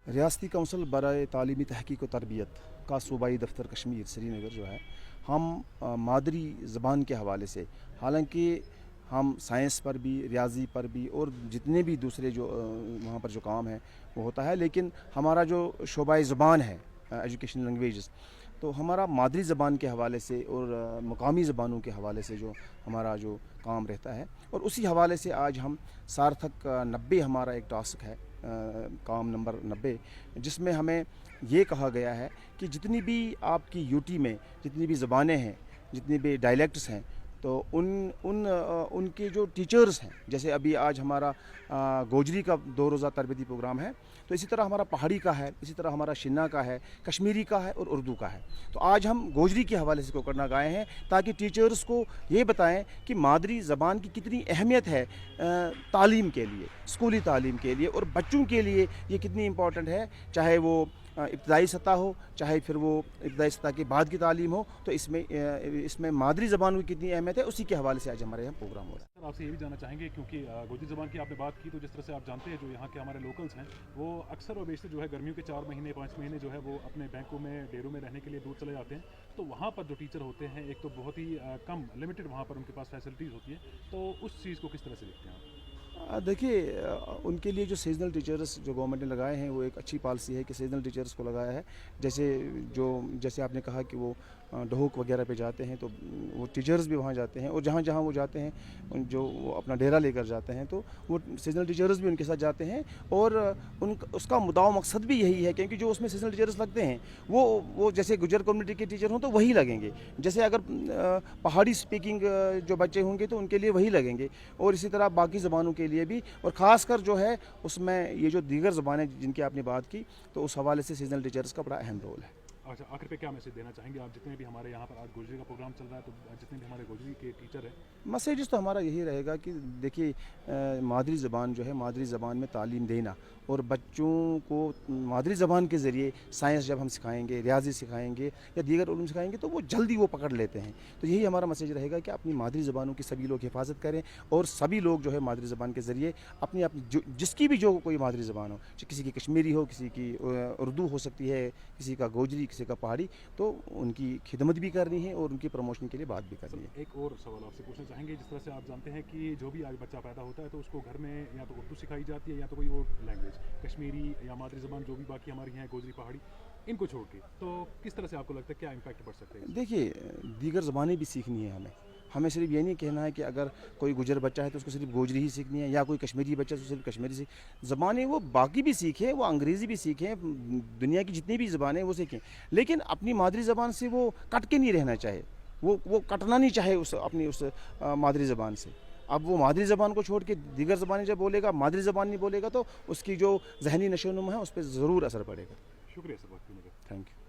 ریاستی کونسل برائے تعلیمی تحقیق و تربیت کا صوبائی دفتر کشمیر سری نگر جو ہے، ہم مادری زبان کے حوالے سے، حالانکہ ہم سائنس پر بھی، ریاضی پر بھی اور جتنے بھی دوسرے جو وہاں پر جو کام ہے وہ ہوتا ہے، لیکن ہمارا جو شعبۂ زبان ہے ایجوکیشن لینگویجز، تو ہمارا مادری زبان کے حوالے سے اور مقامی زبانوں کے حوالے سے جو ہمارا جو کام رہتا ہے، اور اسی حوالے سے آج ہم سارتھک 90 ہمارا ایک ٹاسک ہے، کام نمبر 90، جس میں ہمیں یہ کہا گیا ہے کہ جتنی بھی آپ کی یوٹی میں جتنی بھی زبانیں ہیں، جتنی بھی ڈائلیکٹس ہیں، تو ان کے جو ٹیچرز ہیں، جیسے ابھی آج ہمارا گوجری کا 2 روزہ تربیتی پروگرام ہے، تو اسی طرح ہمارا پہاڑی کا ہے، اسی طرح ہمارا شنا کا ہے، کشمیری کا ہے اور اردو کا ہے۔ تو آج ہم گوجری کے حوالے سے کو کرنا گائے ہیں تاکہ ٹیچرز کو یہ بتائیں کہ مادری زبان کی کتنی اہمیت ہے تعلیم کے لیے، اسکولی تعلیم کے لیے، اور بچوں کے لیے یہ کتنی امپورٹنٹ ہے، چاہے وہ ابتدائی سطح ہو، چاہے پھر وہ ابتدائی سطح کے بعد کی تعلیم ہو، تو اس میں مادری زبان کی کتنی اہمیت ہے، اسی کے حوالے سے آج ہمارے یہاں پروگرام ہو رہا ہے۔ سر، آپ سے یہ بھی جاننا چاہیں گے، کیونکہ گوجری زبان کی آپ نے بات کی، تو جس طرح سے آپ جانتے ہیں جو یہاں کے ہمارے لوکلز ہیں وہ اکثر و بیشتر جو ہے گرمیوں کے 4 مہینے 5 مہینے جو ہے وہ اپنے بینکوں میں ڈیروں میں رہنے کے لیے دور چلے جاتے ہیں، تو وہاں پر جو ٹیچر ہوتے ہیں ایک تو بہت ہی کم لمیٹڈ وہاں پر ان کے پاس فیسلٹیز ہوتی ہے، تو اس چیز کو کس طرح سے دیکھتے ہیں آپ؟ دیکھیے، ان کے لیے جو سیزنل ٹیچرز جو گورنمنٹ نے لگائے ہیں وہ ایک اچھی پالیسی ہے کہ سیزنل ٹیچرز کو لگایا ہے، جیسے آپ نے کہا کہ وہ ڈھوک وغیرہ پہ جاتے ہیں، تو وہ ٹیچرز بھی وہاں جاتے ہیں، اور جہاں جہاں وہ جاتے ہیں جو وہ اپنا ڈیرا لے کر جاتے ہیں، تو وہ سیزنل ٹیچرز بھی ان کے ساتھ جاتے ہیں، اور اس کا مدعا مقصد بھی یہی ہے، کیونکہ جو اس میں سیزنل ٹیچرز لگتے ہیں وہ جیسے گجر کمیونٹی کے ٹیچر ہوں تو وہی لگیں گے، جیسے اگر پہاڑی اسپیکنگ جو بچے ہوں گے تو ان کے لیے وہی لگیں گے، اور اسی طرح باقی زبانوں کے لیے بھی، اور خاص کر جو ہے اس میں یہ جو دیگر زبانیں جن کی آپ نے بات کی، تو اس حوالے سے سیزنل ٹیچرز کا بڑا اہم رول ہے۔ اچھا، آخر پہ کیا میسج دینا چاہیں گے آپ، جتنے بھی ہمارے یہاں پر آج گوجری کا پروگرام چل رہا ہے، تو جتنے بھی ہمارے گوجری کے ٹیچر ہیں؟ میسیجز تو ہمارا یہی رہے گا کہ دیکھیے، مادری زبان جو ہے، مادری زبان میں تعلیم دینا، اور بچوں کو مادری زبان کے ذریعے سائنس جب ہم سکھائیں گے، ریاضی سکھائیں گے یا دیگر علوم سکھائیں گے، تو وہ جلدی وہ پکڑ لیتے ہیں۔ تو یہی ہمارا میسیج رہے گا کہ اپنی مادری زبانوں کی سبھی لوگ حفاظت کریں، اور سبھی لوگ جو ہے مادری زبان کے ذریعے اپنی جس کی بھی جو کوئی مادری زبان ہو، کسی کی کشمیری ہو، کسی کی اردو ہو سکتی ہے، کسی کا گوجری، کسی کا پہاڑی، تو ان کی خدمت بھی کرنی ہے اور ان کی پروموشن کے لیے بات بھی کرنی ہے۔ ایک اور سوال آپ سے پوچھنا چاہیں گے، جس طرح سے آپ جانتے ہیں کہ جو بھی آج بچہ پیدا ہوتا ہے تو اس کو گھر میں یا تو اردو سکھائی جاتی ہے یا تو کوئی اور لینگویج، کشمیری یا مادری زبان جو بھی باقی ہماری ہیں گوجری پہاڑی، ان کو چھوڑ کے، تو کس طرح سے آپ کو لگتا ہے کیا امپیکٹ پڑ سکتے ہیں؟ دیکھیے، دیگر زبانیں بھی سیکھنی ہے ہمیں صرف یہ نہیں کہنا ہے کہ اگر کوئی گجر بچہ ہے تو اس کو صرف گوجری ہی سیکھنی ہے، یا کوئی کشمیری بچہ ہے تو صرف کشمیری زبانیں وہ باقی بھی سیکھیں، وہ انگریزی بھی سیکھیں، دنیا کی جتنی بھی زبانیں وہ سیکھیں، لیکن اپنی مادری زبان سے وہ کٹ کے نہیں رہنا چاہے، وہ کٹنا نہیں چاہے اپنی اس مادری زبان سے۔ اب وہ مادری زبان کو چھوڑ کے دیگر زبانیں جب بولے گا، مادری زبان نہیں بولے گا، تو اس کی جو ذہنی نشو و نما ہے اس پہ ضرور اثر پڑے گا۔ شکریہ سر، بات کرنے کا۔ Thank you.